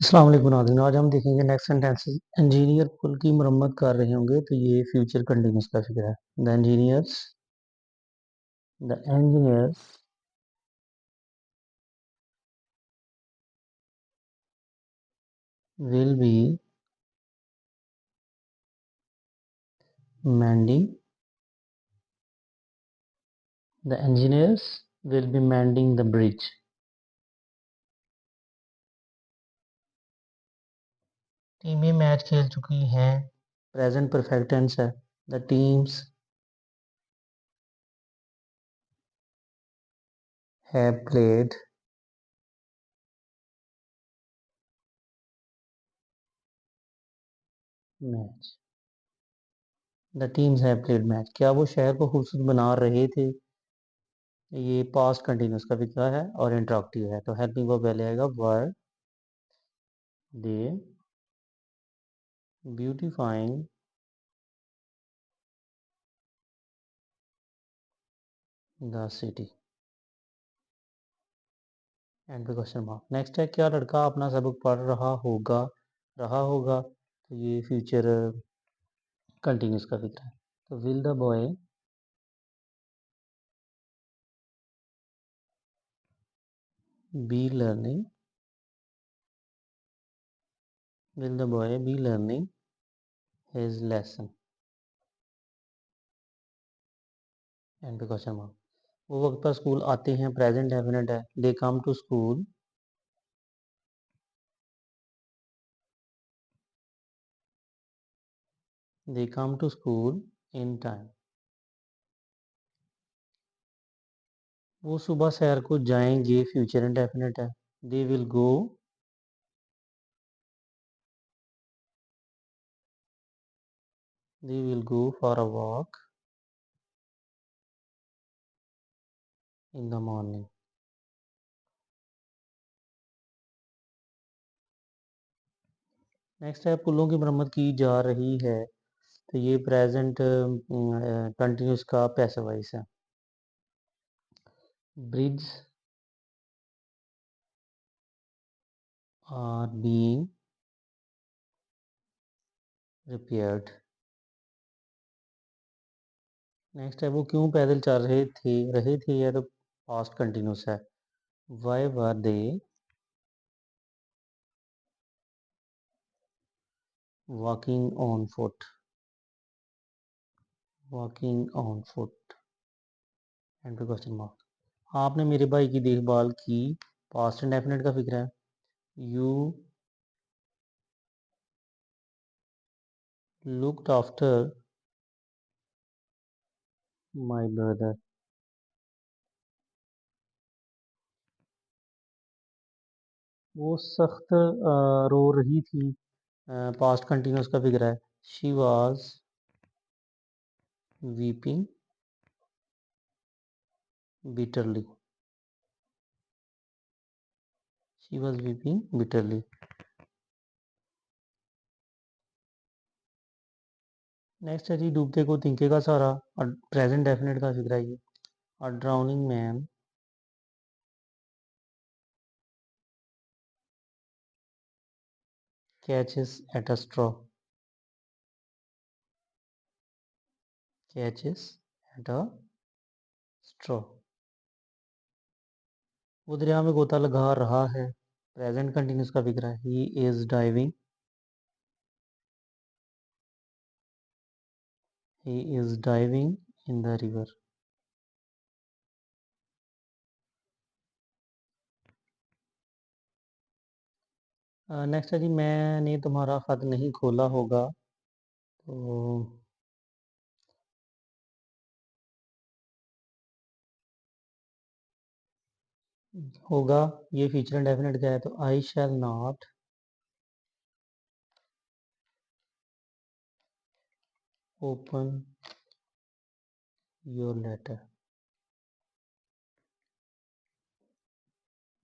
अस्सलाम वालेकुम नाज़रीन। आज हम देखेंगे नेक्स्ट सेंटेंसेस। इंजीनियर पुल की मरम्मत कर रहे होंगे तो ये फ्यूचर कंटिन्यूस का फिक्र है। The engineers will be mending the bridge। टीमें मैच खेल चुकी हैं, प्रेजेंट परफेक्ट टेंस है। The teams have played match. The teams have played match, क्या वो शहर को खूबसूरत बना रहे थे। ये पास्ट कंटिन्यूस का फिक्र है और इंटरॉक्टिव है, तो हेल्पिंग वर्ब पहले आएगा। Were they beautifying the city and question mark. Next है, क्या लड़का अपना सबक पढ़ रहा होगा तो ये फ्यूचर कंटिन्यूस का फिक्र है। तो be learning will the boy be learning his lesson and question mark. वो वक्त पर स्कूल आते हैं, प्रेजेंट डेफिनेट है। They come to school in time. वो सुबह सैर को जाएंगे, फ्यूचर इंडेफिनिट है। They will go for a walk in the morning. Next है, पुलों की मरम्मत की जा रही है तो ये प्रेजेंट कंटिन्यूस का पैसिव वॉइस है। Bridge are being repaired. Next है, वो क्यों पैदल चल रहे थे या तो पास्ट कंटिन्यूस है। Why were they walking on foot and question mark. आपने मेरे भाई की देखभाल की, पास्ट इंडेफिनिट का फिक्र है। You looked after my brother. वो सख्त रो रही थी, पास्ट कंटिन्यूस का फिक्र है। She was weeping bitterly she was weeping bitterly. Next है जी, डूबते को तिनके का सहारा, और प्रेजेंट डेफिनेट का फिक्र है ये। A drowning man catches at a straw catches at a straw. वो दरिया में गोता लगा रहा है, प्रेजेंट कंटिन्यूस का फिक्र है। He is diving in the river. Next है जी, मैंने तुम्हारा खत नहीं खोला होगा तो होगा, ये फ्यूचर इंडेफिनिट का है। तो I shall not open your letter.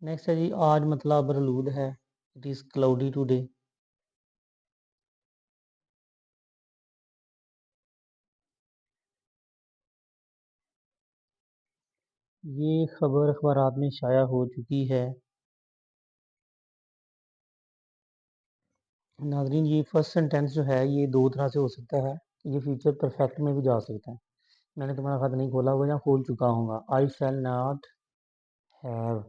Next है जी, आज मतलब आलूद है। It is cloudy today. ये खबर अखबारात में शाया हो चुकी है। नाज़रीन ये फर्स्ट सेंटेंस जो है ये दो तरह से हो सकता है। ये फ्यूचर परफेक्ट में भी जा सकता है। मैंने तुम्हारा खत नहीं खोला हुआ या खोल चुका हूँगा। I shall not have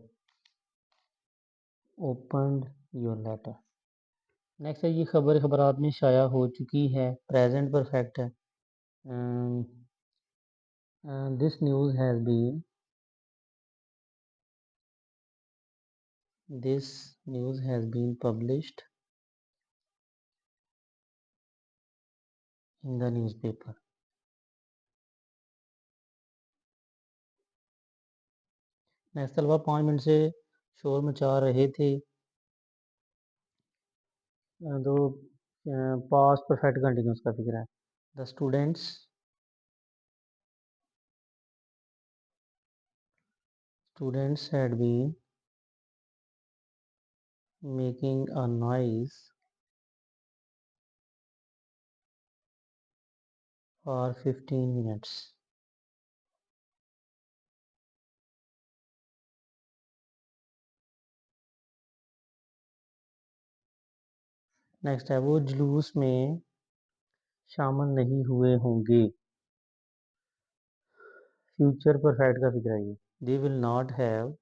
opened your letter. Next है ये खबर खबरात में शाया हो चुकी है। प्रेजेंट परफेक्ट है। This news has been this news has been published in the newspaper. Next तलबा 5 मिनट से शोर मचा रहे थे। दो पास्ट परफेक्ट कंटिन्यूस का फिक्र है। The students had been making a noise for 15 minutes. Next है वो जुलूस में शामिल नहीं हुए होंगे। फ्यूचर परफेक्ट का फिक्र है ये। They will not have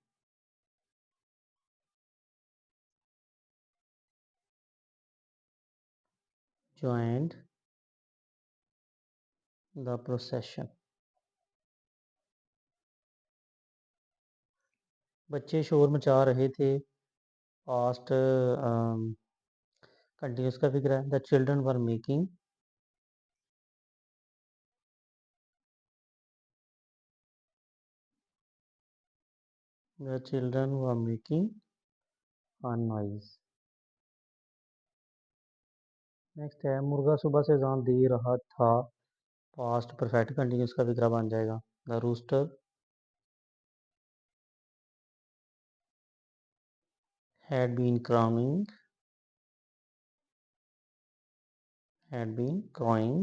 joined the procession. बच्चे शोर मचा रहे थे। पास्ट कंटिन्यूस का फिक्र है। The children were making the children were making a noise. Next है मुर्गा सुबह से अजान दे रहा था। पास्ट परफेक्ट कंटिन्यूस का फिक्रा बन जाएगा। The rooster had been crowning had been crowing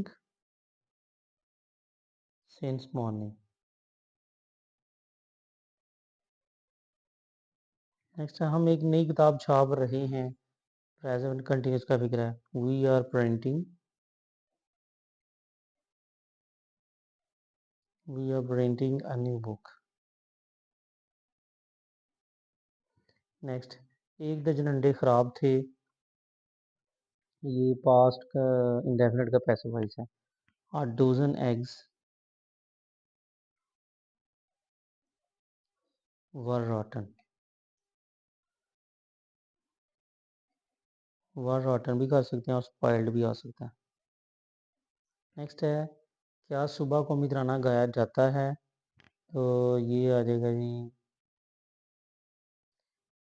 since morning। Next है हम एक नई किताब छाप रहे हैं। प्रेजेंट कंटिन्यूस का फिक्र है। We are printing a new book. Next एक दर्जन अंडे खराब थे। ये पास्ट का इंडेफिनिट का पैसिव वॉइस है। A dozen eggs were rotten। वर रॉटन भी कर सकते हैं और स्पॉइल्ड भी आ सकता है। नेक्स्ट है क्या सुबह को मित्राना गाया जाता है। तो ये आ जाएगा जी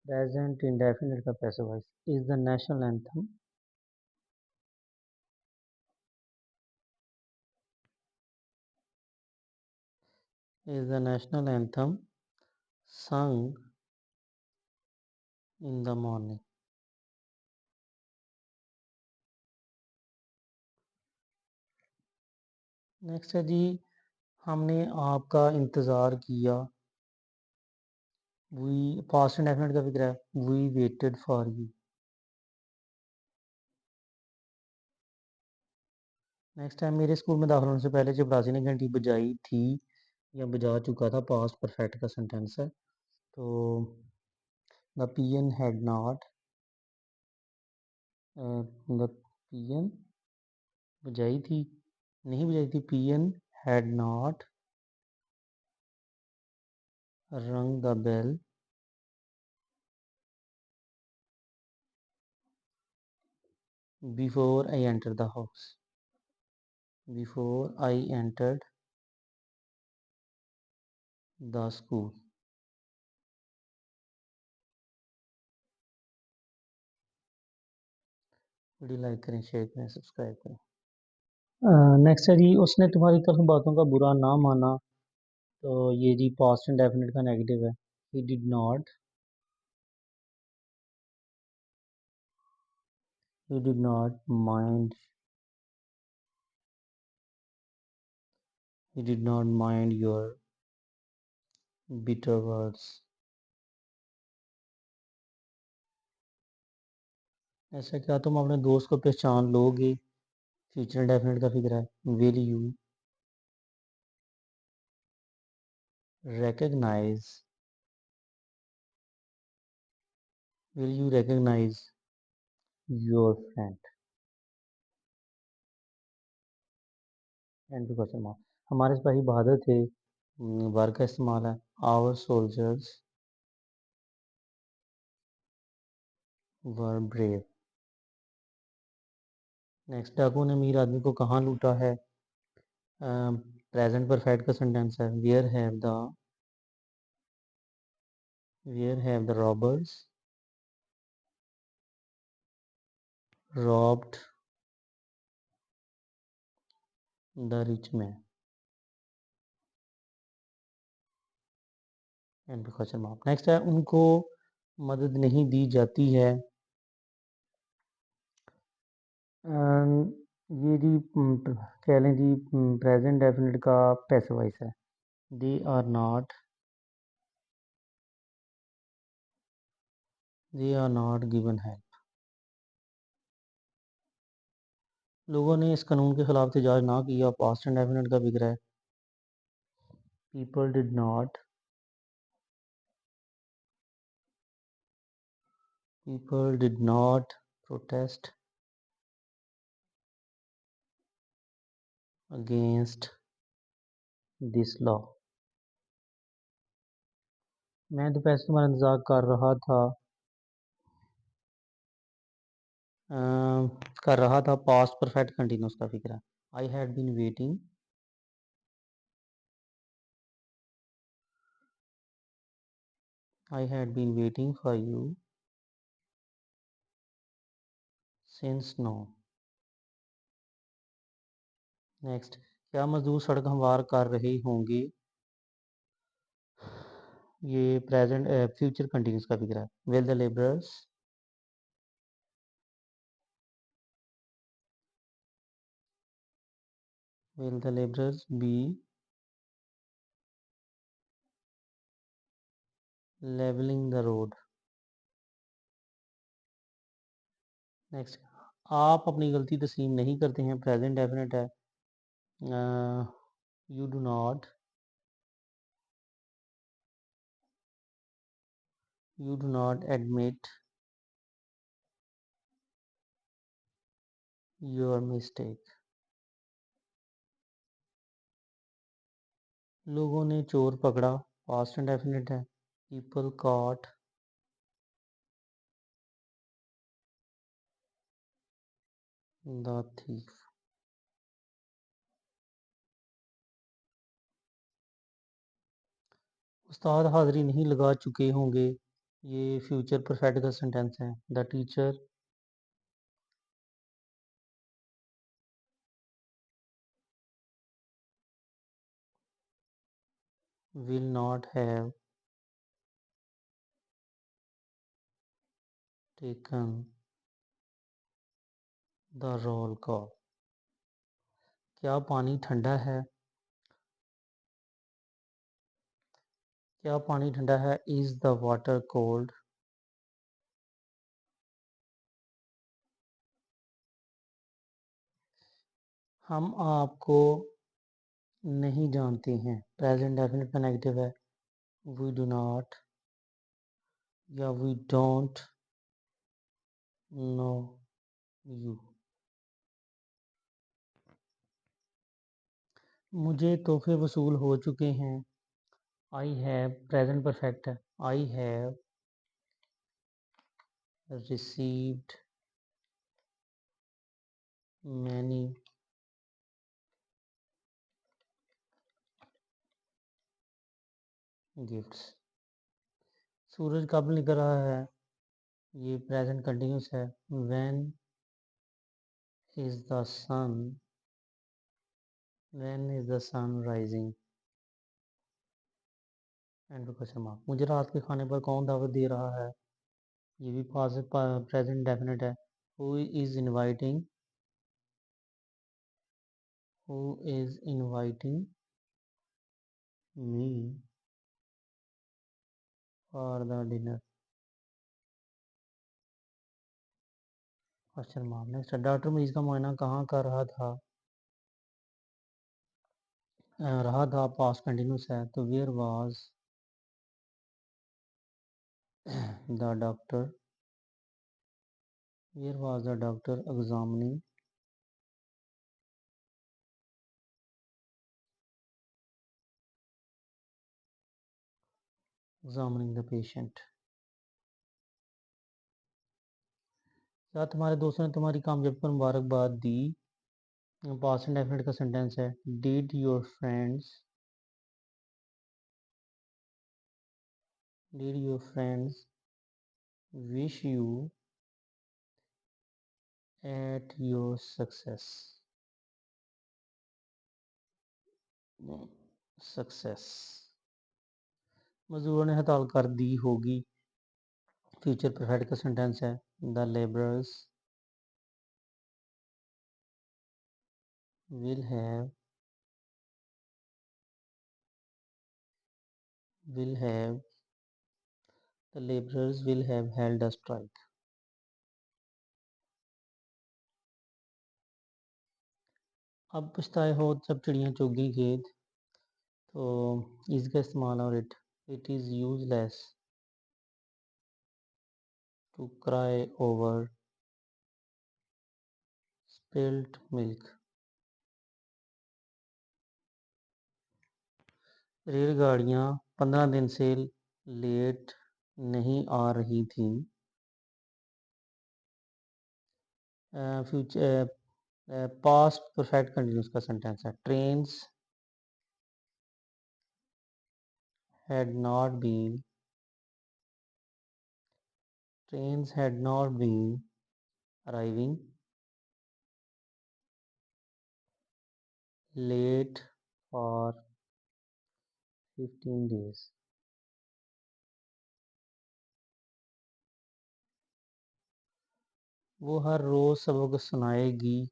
प्रेजेंट इंडेफिनिट का passive voice. Is the national anthem is the national anthem sung in the morning। Next है जी हमने आपका इंतज़ार किया। वी पास्ट इंडेफिनिट का फिक्र है। We waited for you. Next है मेरे स्कूल में दाखिल होने से पहले चपरासी ने घंटी बजाई थी या बजा चुका था। पास्ट परफेक्ट का सेंटेंस है। तो the peon had not the peon बजाई थी नहीं बजाई थी। Peon had not rung the bell before I enter the house. Before I entered the school. Video like करें, शेयर करें, सब्सक्राइब करें। नेक्स्ट है जी उसने तुम्हारी तरफ बातों का बुरा ना माना। तो ये जी पास्ट इंडेफिनिट का नेगेटिव है। He did not he did not mind he did not mind your bitter words। ऐसा क्या तुम अपने दोस्त को पहचान लोगे? फ्यूचर डेफिनेट का फिक्र है। recognize will you recognize your friend? And question mark. हमारे सिपाही बहादुर थे। वर्ग का इस्तेमाल है। Our soldiers were brave. Next, डाकू ने अमीर आदमी को कहाँ लूटा है? प्रेजेंट परफेक्ट का सेंटेंस है। Where have the robbers robbed the rich man? And question mark. Next है, उनको मदद नहीं दी जाती है। ये जी कह लें जी प्रेजेंट डेफिनेट का पैसिव वॉइस है। They are not given help. लोगों ने इस कानून के खिलाफ एहतजाज ना किया। पास्ट एंड डेफिनेट का जिक्र है। People did not protest against this law. मैं दोपहर से तुम्हारा इंतजार कर रहा था। पास्ट परफेक्ट कंटिन्यूस का फिक्र है। I had been waiting for you since no. Next, क्या मजदूर सड़क हमवार कर रहे होंगे? ये प्रेजेंट फ्यूचर कंटिन्यूस का फिक्र है। Will the labourers be levelling the road? Next, आप अपनी गलती तस्लीम नहीं करते हैं। प्रेजेंट डेफिनेट है। You do not admit your mistake. लोगों ने चोर पकड़ा। पास्ट एंड डेफिनेट है। People caught the thief. उस्ताद हाजिरी नहीं लगा चुके होंगे। ये फ्यूचर परफेक्ट का सेंटेंस है। The teacher will not have taken the roll call. क्या पानी ठंडा है? Is the water cold? हम आपको नहीं जानते हैं। प्रेजेंट डेफिनेट का नेगेटिव है। वी डू नॉट या वी डोंट नो यू। मुझे तोहफे वसूल हो चुके हैं। आई हैव प्रेजेंट परफेक्ट है। I have received many gifts. सूरज कब निकल रहा है? ये प्रेजेंट कंटिन्यूस है। When is the sun rising? And question mark. मुझे रात के खाने पर कौन दावत दे रहा है? ये भी पास प्रेजेंट डेफिनेट है। Who is inviting me for the dinner? Question mark. Next, doctor मरीज का मुआयना कहाँ कर रहा था? रहा था पास्ट कंटिन्यूस है, तो where was the doctor, where was the doctor examining the patient. क्या तुम्हारे दोस्तों ने तुम्हारी कामयाबी पर मुबारकबाद दी? पास्ट इंडेफिनिट का सेंटेंस है। Did your friends wish you at your success? Success. मजदूरों ने हड़ताल कर दी होगी। फ्यूचर परफेक्ट का सेंटेंस है। The labourers will have will have the laborers will have held a strike। अब पछताए हो जब चिड़ियाँ चुग गई खेत, तो इसका इस्तेमाल और it is useless to cry over spilled milk. रेलगाड़ियाँ 15 दिन से लेट नहीं आ रही थी। फ्यूचर पास्ट परफेक्ट कंटिन्यूस का सेंटेंस है। Trains had not been trains had not been arriving late for 15 days। वो हर रोज़ सबक सुनाएगी,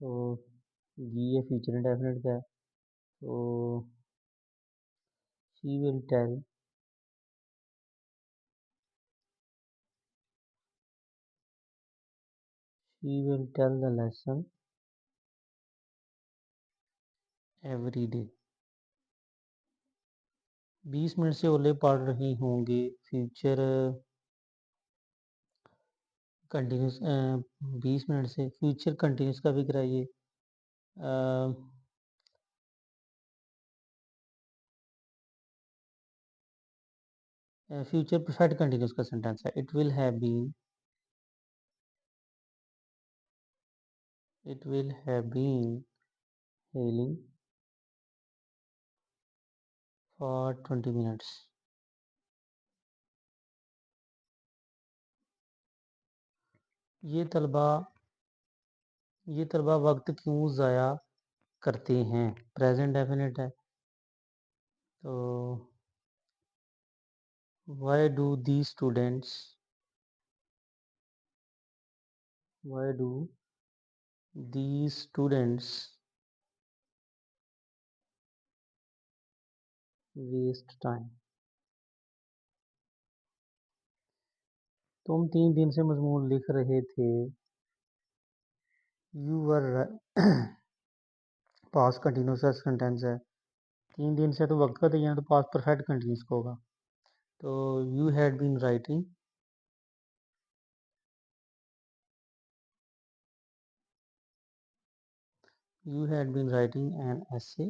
तो ये फ्यूचर इंडेफिनिट का है। तो she will tell the lesson every day. 20 minute से ओले पड़ रही होंगे। फ्यूचर कंटिन्यूस 20 मिनट से फ्यूचर कंटिन्यूस का भी कराइए। फ्यूचर परफेक्ट कंटिन्यूस का सेंटेंस है। It will have been hailing for 20 minutes. ये तलबा वक्त क्यों ज़ाया करते हैं? प्रेजेंट डेफिनेट है। तो why do these students why do these students waste time? तुम 3 दिन से मजमून लिख रहे थे। You were past continuous sentence है। 3 दिन से तो वक्त का दिया, तो पास्ट परफेक्ट कंटिन्यूस का होगा। तो you had been writing an essay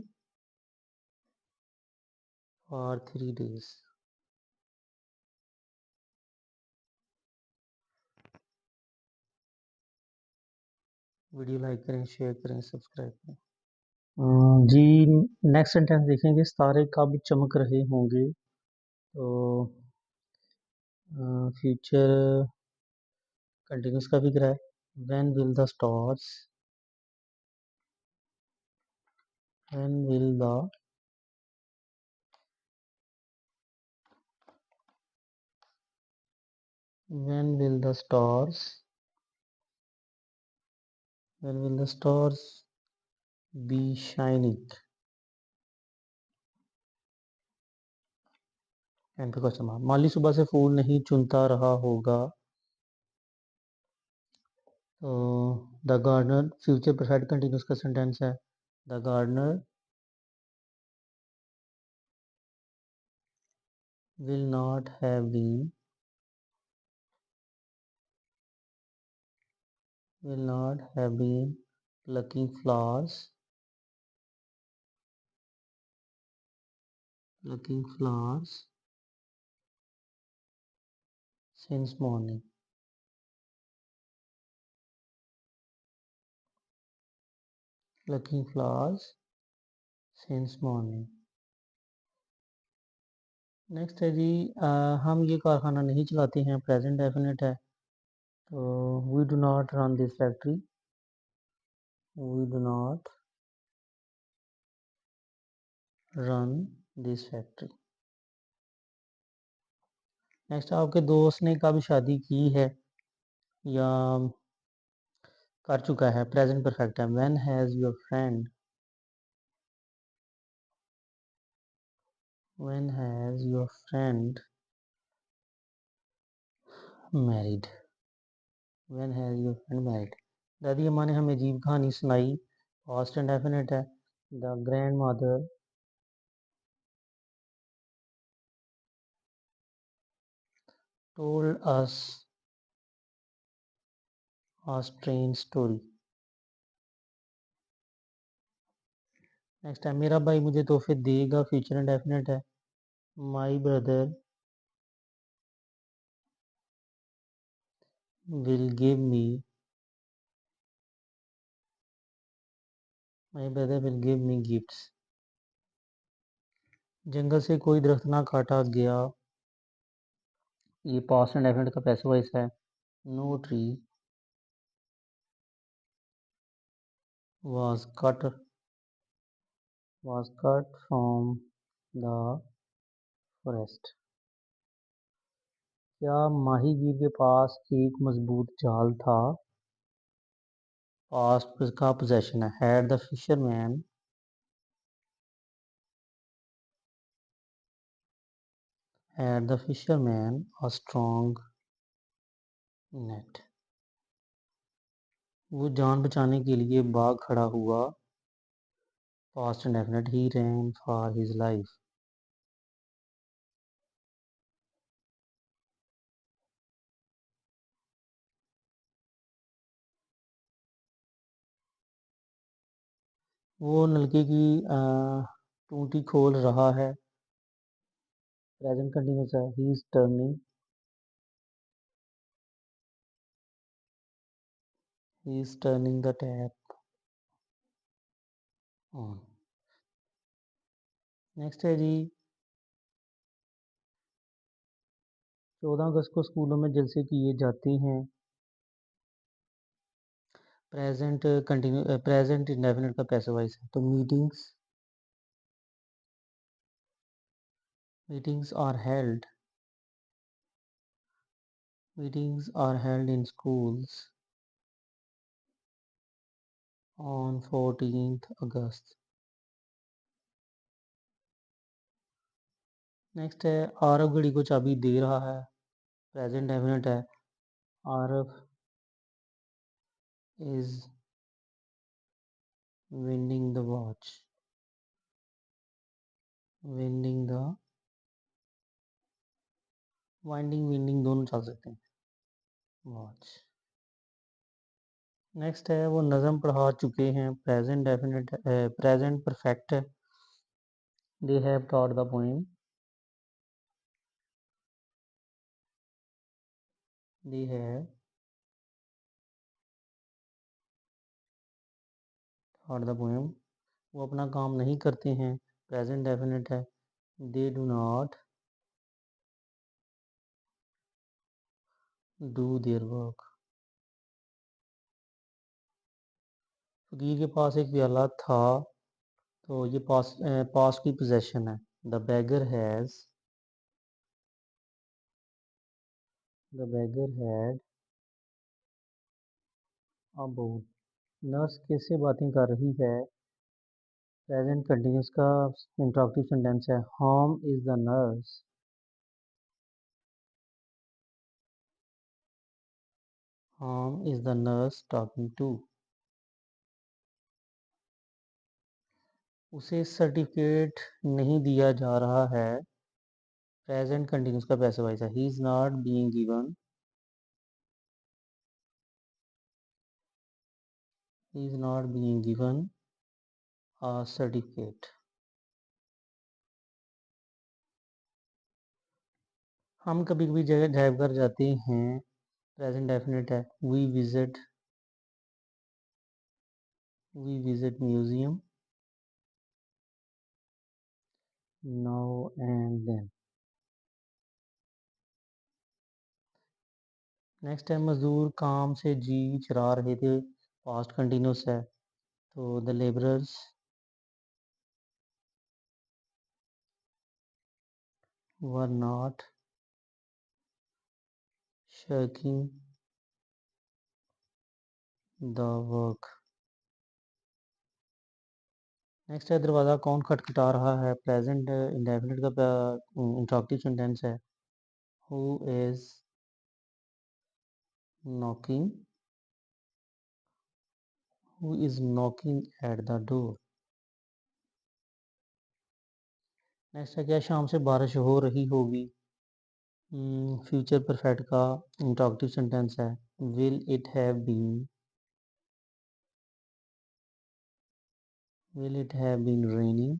for 3 days। Video like करें, शेयर करें, सब्सक्राइब करें। जी, नेक्स्ट सेंटेंस देखेंगे। तारे कब चमक रहे होंगे? तो फ्यूचर कंटिन्यूस का भी करा है। when will the stars when will the when will the stars be shining? And पे क्वेश्चन मार्क। माली सुबह से फूल नहीं चुनता रहा होगा। तो the gardener future perfect continuous का सेंटेंस है, the gardener will not have been will not have been plucking flowers since morning. Plucking flowers since morning. Next है जी, हम ये कारखाना नहीं चलाते हैं, प्रेजेंट डेफिनेट है, तो we do not run this factory, we do not run this factory. Next, आपके दोस्त ने कब शादी की है या कर चुका है, प्रेजेंट परफेक्ट है, when has your friend, when has your friend married, when has your friend married. दादी अम्मा ने हमें अजीब कहानी सुनाई, पास्ट एंड डेफिनेट है, the grandmother told us a strange story। Next है, मेरा भाई मुझे तोहफे देगा, फ्यूचर इंडेफिनिट है, my brother will give me, my brother will give me gifts. जंगल से कोई दरख्त ना काटा गया, ये पास्ट एंड डेफिनेट का पैसिव वॉइस है, no tree was cut from the forest। क्या माहीगीर के पास एक मजबूत जाल था, पास्ट का पोजेशन है, had the fisherman a strong net. वो जान बचाने के लिए भाग खड़ा हुआ, past indefinite, he rain for his life. वो नलके की टूटी खोल रहा है, प्रेजेंट कंटिन्यूस है, he is turning the tap on. Next है जी, 14 अगस्त को स्कूलों में जलसे किए जाते हैं, प्रेजेंट इंडेफिनिट का पैसिव वॉइस है, तो meetings are held in schools on 14 August. Next है, आरव घड़ी को चाबी दे रहा है, प्रेजेंट डेफिनेट है, Aarav is winding the watch, winding the, winding winding दोनों चल सकते हैं, वॉच। नेक्स्ट है, वो नज़म पढ़ा चुके हैं, प्रेजेंट डेफिनेट, प्रेजेंट परफेक्ट है, they have taught the poem, they have taught the poem. वो अपना काम नहीं करते हैं, प्रेजेंट डेफिनेट है, they do not do their work. फकीर के पास एक प्याला था, तो ये पास की पोजेशन है, द बैगर हैड अ बोल। नर्स किससे बातें कर रही है, प्रेजेंट कंटिन्यूस का इंट्रोगेटिव सेंटेंस है, whom is the nurse, Whom is the nurse talking to? उसे सर्टिफिकेट नहीं दिया जा रहा है। प्रेजेंट कंटिन्यूस का पैसिव वॉइस है। He is not being given. He is not being given a certificate. हम कभी कभी जगह ड्राइव कर जाते हैं। प्रेजेंट डेफिनेट है। We visit museum now and then. Next है मजदूर काम से जी चरा रहे थे। पास्ट कंटिन्यूस है। तो the labourers were not shirking the work. Next है दरवाज़ा कौन खटखटा रहा है। प्रेजेंट इंडेफिनिट का इंट्रोगेटिव सेंटेंस है। Who is knocking. Who is knocking at the door. Next है क्या शाम से बारिश हो रही होगी। फ्यूचर परफेक्ट का इंट्रोगेटिव सेंटेंस है। Will it have been. Will it have been raining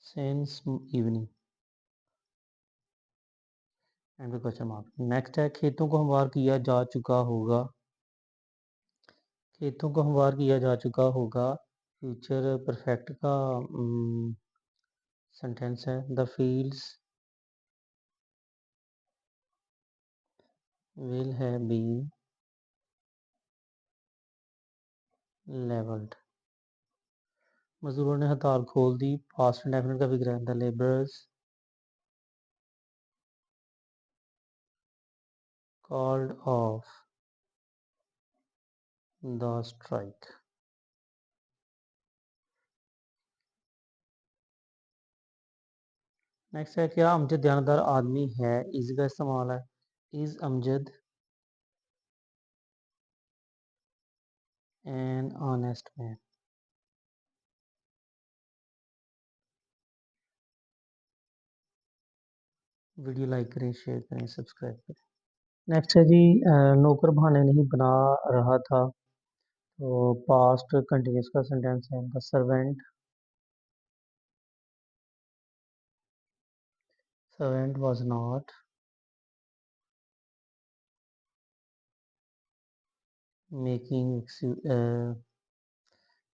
since evening. And question mark. Next है खेतों को हमवार किया जा चुका होगा। खेतों को हमवार किया जा चुका होगा। फ्यूचर परफेक्ट का सेंटेंस है। The fields will have been leveled। मजदूरों ने हड़ताल खोल दी। पास्ट इंडेफिनिट का फिगर है। The labourers called off the strike. Next है क्या अमजद दयानतदार आदमी है। इज का इस्तेमाल है। Is Amjad an honest man. Video like करें, शेयर करें, सब्सक्राइब करें। नेक्स्ट है जी नौकर बहाने नहीं बना रहा था। तो पास्ट कंटिन्यूस का सेंटेंस है। The servant was not making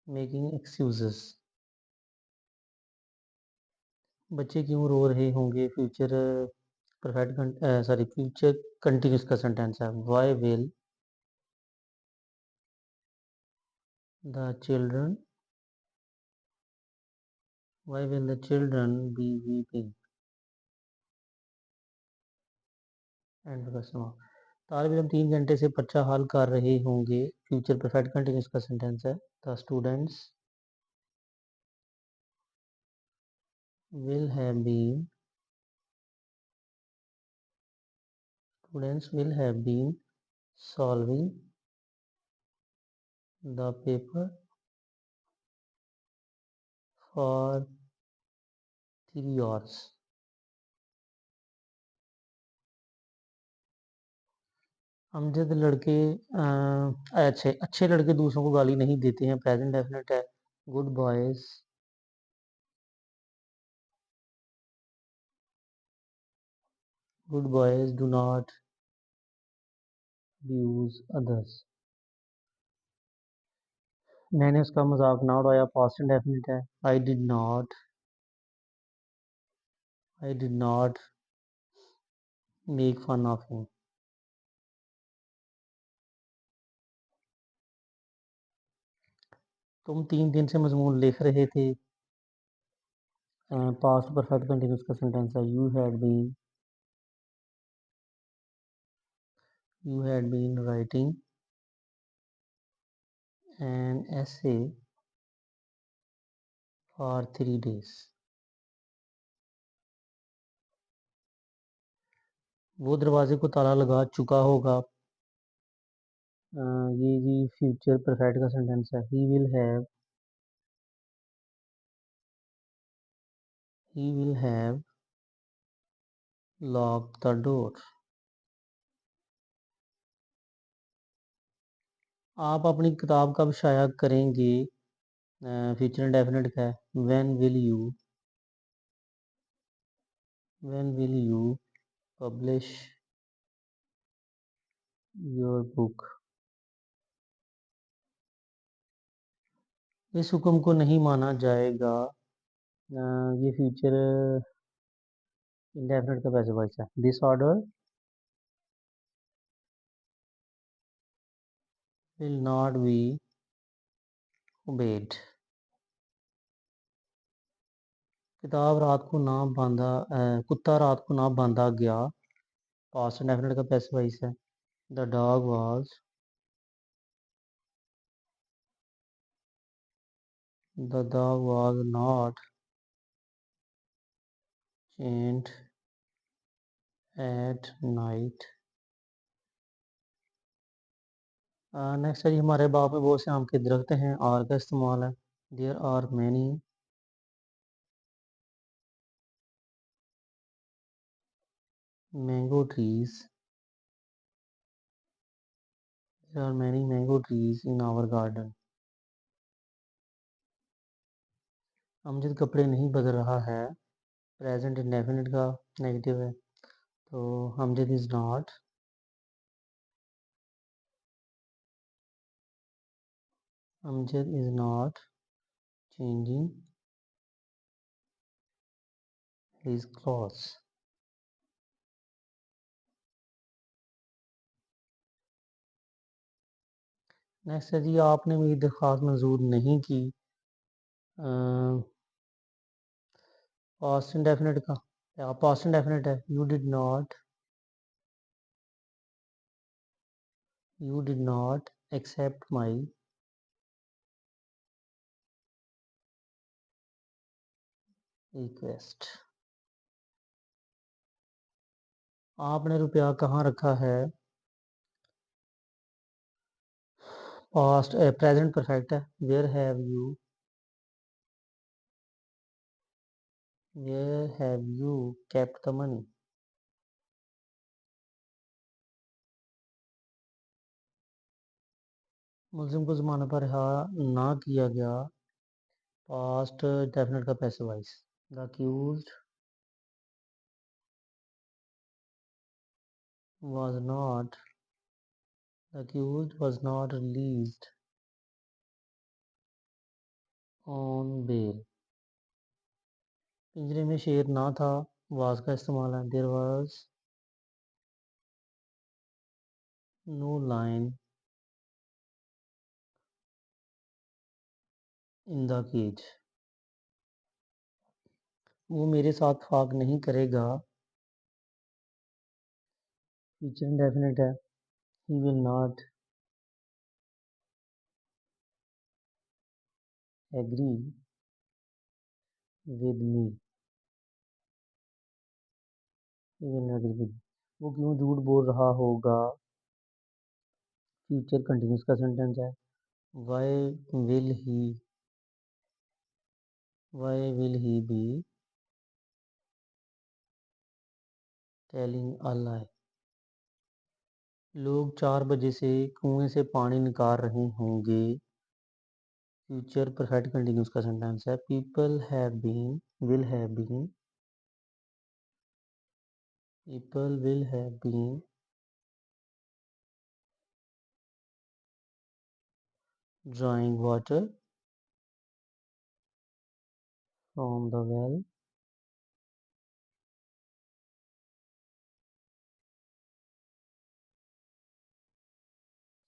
making excuses. बच्चे क्यों रो रहे होंगे। Future perfect sorry future continuous का सेंटेंस है। The children why will the children be weeping. And question. तालिब इल्म 3 घंटे से पर्चा हल कर रहे होंगे। फ्यूचर परफेक्ट कंटिन्यूस का सेंटेंस है। The students will have been students will have been solving the paper for 3 hours। Amjad लड़के अच्छे अच्छे लड़के दूसरों को गाली नहीं देते हैं। प्रेजेंट डेफिनेट है। Good boys do not abuse others. मैंने उसका मजाक ना उड़ाया। पास्ट इंडेफिनिट है। I did not make fun of him. तुम 3 दिन से मजमून लिख रहे थे। पास्ट परफेक्ट कंटिन्यूस का सेंटेंस है। You had been writing an essay for 3 days। वो दरवाजे को ताला लगा चुका होगा। ये जी फ्यूचर परफेक्ट का सेंटेंस है। He will have lock the door. आप अपनी किताब कब शाया करेंगे? फ्यूचर इंडेफिनिट का है। When will you publish your book? इस हुक्म को नहीं माना जाएगा। ये फ्यूचर इंडेफिनिट का पैसिव वॉइस है। This order will not be obeyed. कुत्ता रात को ना बांधा गया। पास्ट इंडेफिनिट का पैसिव वॉइस है। The dog was not chained at night. Next है जी, हमारे बाग में बहुत से आम के दरख्त हैं। आर का इस्तेमाल है। There are many mango trees. There are many mango trees in our garden. Amjad कपड़े नहीं बदल रहा है। प्रेजेंट इंडेफिनिट का नेगेटिव है, तो Amjad is not changing his clothes. Next है जी, आपने मेरी दरख्वास्त मंजूर नहीं की। पास्ट इंडेफिनिट का पास्ट इंडेफिनिट है। You did not accept my request. आपने रुपया कहाँ रखा है? पास्ट प्रेजेंट परफेक्ट है। Where have you kept the money? मुलजिम को जमानत पर रिहा ना किया गया। पास्ट डेफिनेट का passive voice. The accused was not the accused was not released on bail। पिंजरे में शेर ना था। वाज का इस्तेमाल है। There was no line in the cage. वो मेरे साथ फाक नहीं करेगा। फ्यूचर इंडेफिनिट है। He will not agree with me. He will not agree with. वो क्यों झूठ बोल रहा होगा? फ्यूचर कंटिन्यूस का सेंटेंस है। Why will he why will he be telling a lie. लोग 4 बजे से कुएं से पानी निकाल रहे होंगे। फ्यूचर परफेक्ट कंटिन्यूस का सेंटेंस है। People will have been drawing water from the well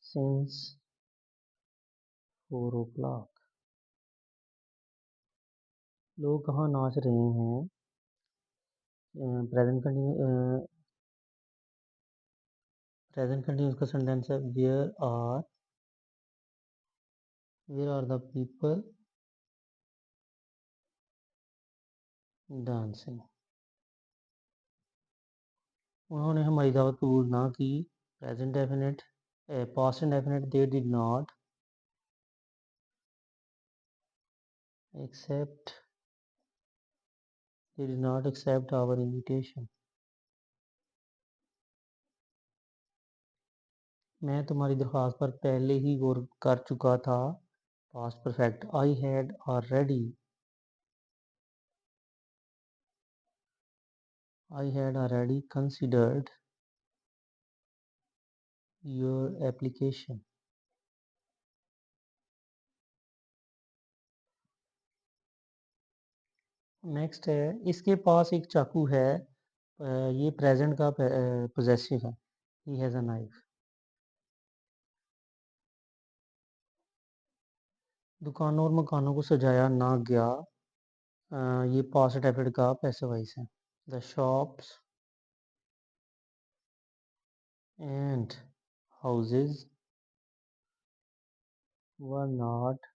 since 4 o'clock। लोग कहाँ नाच रहे हैं? प्रेजेंट कंटिन्यूस का सेंटेंस है। Where are the people dancing. उन्होंने हमारी दावत कबूल ना की। Present definite, past indefinite, they did not accept, they did not accept our invitation. मैं तुम्हारी दरख्वास्त पर पहले ही गौर कर चुका था। Past perfect, I had already, I had already considered your application. Next है, इसके पास एक चाकू है। ये प्रेजेंट का पोजेसिव है। He has a knife. दुकानों और मकानों को सजाया ना गया। ये पास्ट डेफिनेट का पैसिव वॉइस है। The shops and houses were not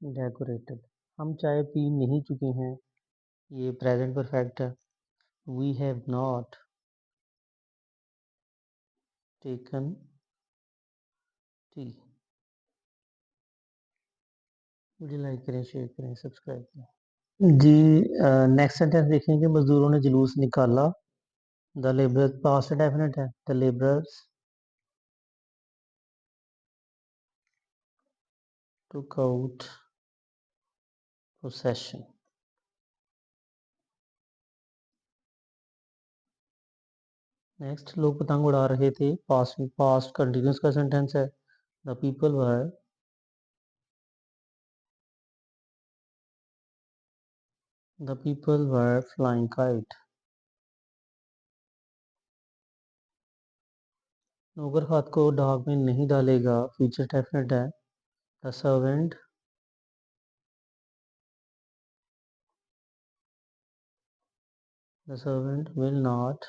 decorated. हम चाय पी नहीं चुके हैं। ये प्रेजेंट परफेक्ट है। We have not taken tea. Video like करें, शेयर करें, सब्सक्राइब करें जी। नेक्स्ट सेंटेंस देखेंगे, मजदूरों ने जुलूस निकाला। द लेबरर्स, पास्ट डेफिनेट है। The labourers took out procession. Next, लोग पतंग उड़ा रहे थे। पास्ट, पास्ट कंटिन्यूस का सेंटेंस है। The people were, the people were flying kite. नौकर खात को डाक में नहीं डालेगा। फ्यूचर डेफिनेट है। The servant, the servant will not,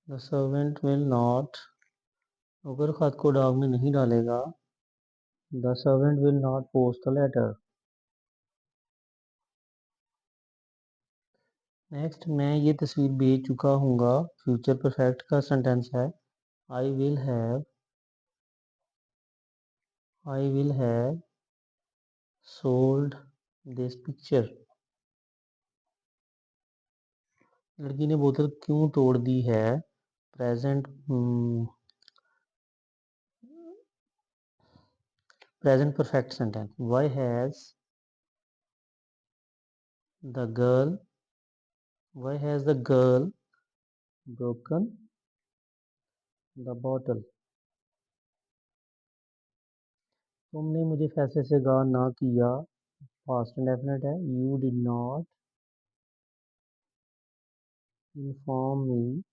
the servant will not, नौकर खात को डाक में नहीं डालेगा। The servant will not post the letter. Next, मैं ये तस्वीर बेच चुका हूँगा। फ्यूचर परफेक्ट का सेंटेंस है। I will have, I will have sold this picture. लड़की ने बोतल क्यों तोड़ दी है। Present, present perfect sentence. Why has the girl, why has the girl broken the bottle. तुमने मुझे फैसले से आगाह ना किया। पास्ट इंडेफिनिट है। You did not inform me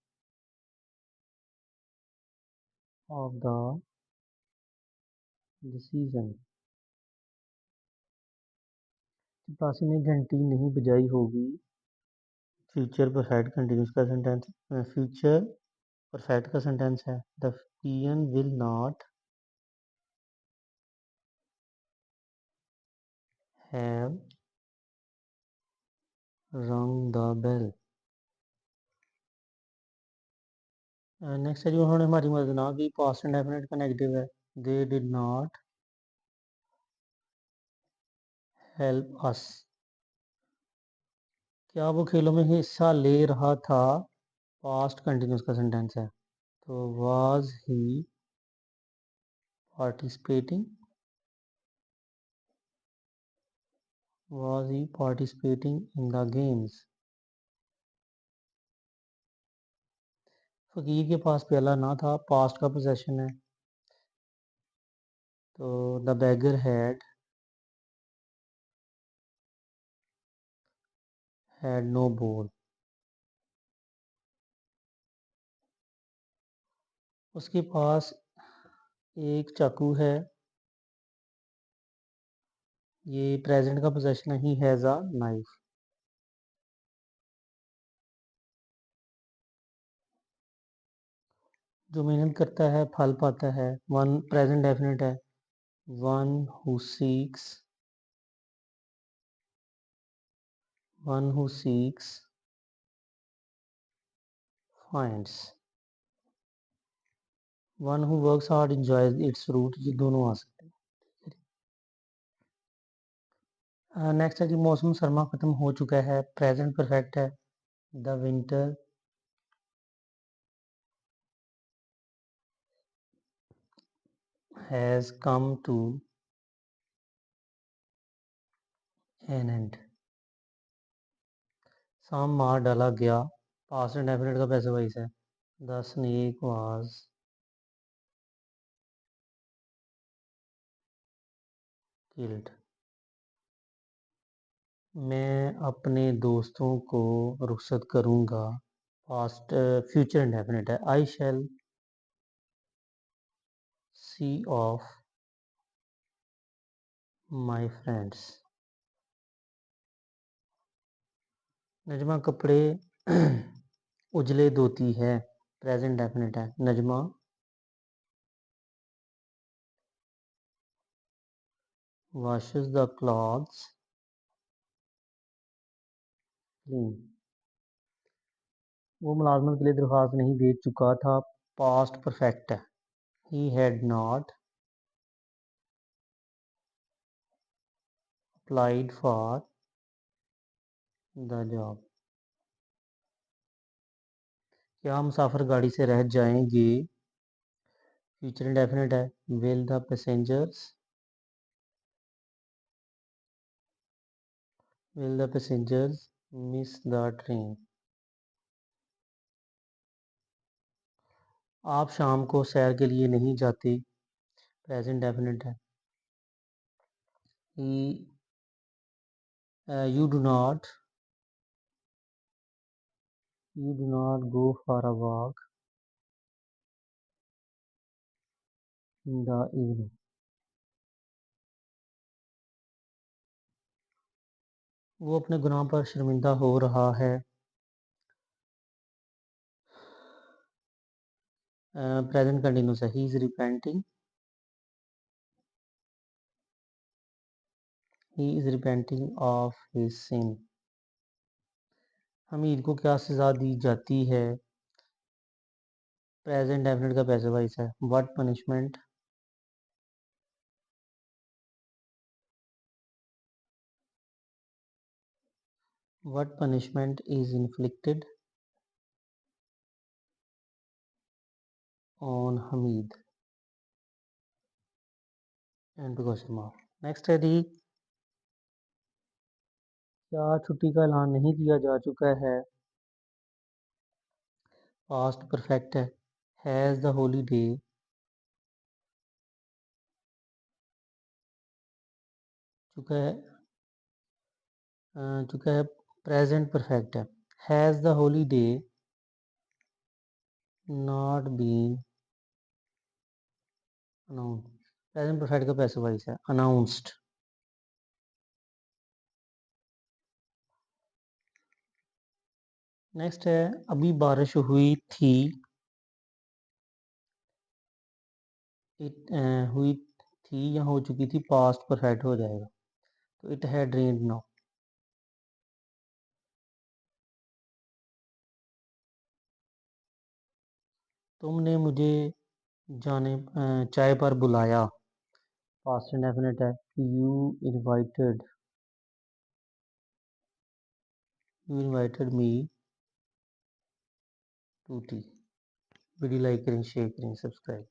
of the decision. चपरासी ने घंटी नहीं बजाई होगी। फ्यूचर परफेक्ट कंटिन्यूस का सेंटेंस। फ्यूचर परफेक्ट का सेंटेंस है। The peon will not have रंग द बेल। नेक्स्ट है, जो उन्होंने हमारी मदद ना की। पास्ट इंडेफिनिट का नेगेटिव है। दे डिड नॉट हेल्प अस। क्या वो खेलों में हिस्सा ले रहा था। पास्ट कंटिन्यूस का सेंटेंस है। तो was he participating, was he participating in the games. फकीर के पास प्याला ना था। पास्ट का पोजेशन है। तो द बेगर हैड नो बोल। उसके पास एक चाकू है। ये प्रेजेंट का पोजेशन है। He has a knife. जो मेहनत करता है फल पाता है। वन प्रेजेंट डेफिनेट है। One who seeks One who seeks finds. One who works hard enjoys its fruit. ये दोनों आ सकते हैं। नेक्स्ट है कि मौसम सरमा खत्म हो चुका है, प्रेजेंट परफेक्ट है। The winter has come to an end. शाम मार डाला गया, पास्ट इंडेफिनिट का पैसिव वॉइस है। The snake was killed. मैं अपने दोस्तों को रुखसत करूंगा, पास्ट फ्यूचर इंडेफिनिट है। आई शैल सी ऑफ माई फ्रेंड्स। नजमा कपड़े उजले धोती है, प्रेजेंट डेफिनेट है। Najma washes the clothes clean। वो मुलाजमत के लिए दरख्वास्त नहीं दे चुका था, पास्ट परफेक्ट है। he had not applied for the job। क्या मुसाफिर गाड़ी से रह जाएंगे, फ्यूचर इंडेफिनिट है। will the passengers miss the train। आप शाम को सैर के लिए नहीं जाते, प्रेजेंट डेफिनेट है। he you do not go for a walk in the evening। वो अपने गुनाह पर शर्मिंदा हो रहा है, प्रेजेंट कंटिन्यूस है। He is repenting, he is repenting of his sin. Hamid को क्या सजा दी जाती है, प्रेजेंट डेफिनेट का पैसिव वॉइस है। what punishment is inflicted on Hamid and question mark. Next है दी, क्या छुट्टी का ऐलान नहीं किया जा चुका है, पास्ट परफेक्ट है। हैज द हॉलीडे चुका है, चुका है, प्रेजेंट परफेक्ट है। Has the holiday not been announce, present perfect का पैसिव वॉइस है। अनाउंस्ड। नेक्स्ट है, अभी बारिश हुई थी, हुई थी या हो चुकी थी, पास्ट परफेक्ट हो जाएगा। तो इट हैड रेन्ड नाउ। तुमने मुझे जाने चाय पर बुलाया, पास्ट इंडेफिनिट है। You invited me to tea. Video like करें, शेयर करें, सब्सक्राइब।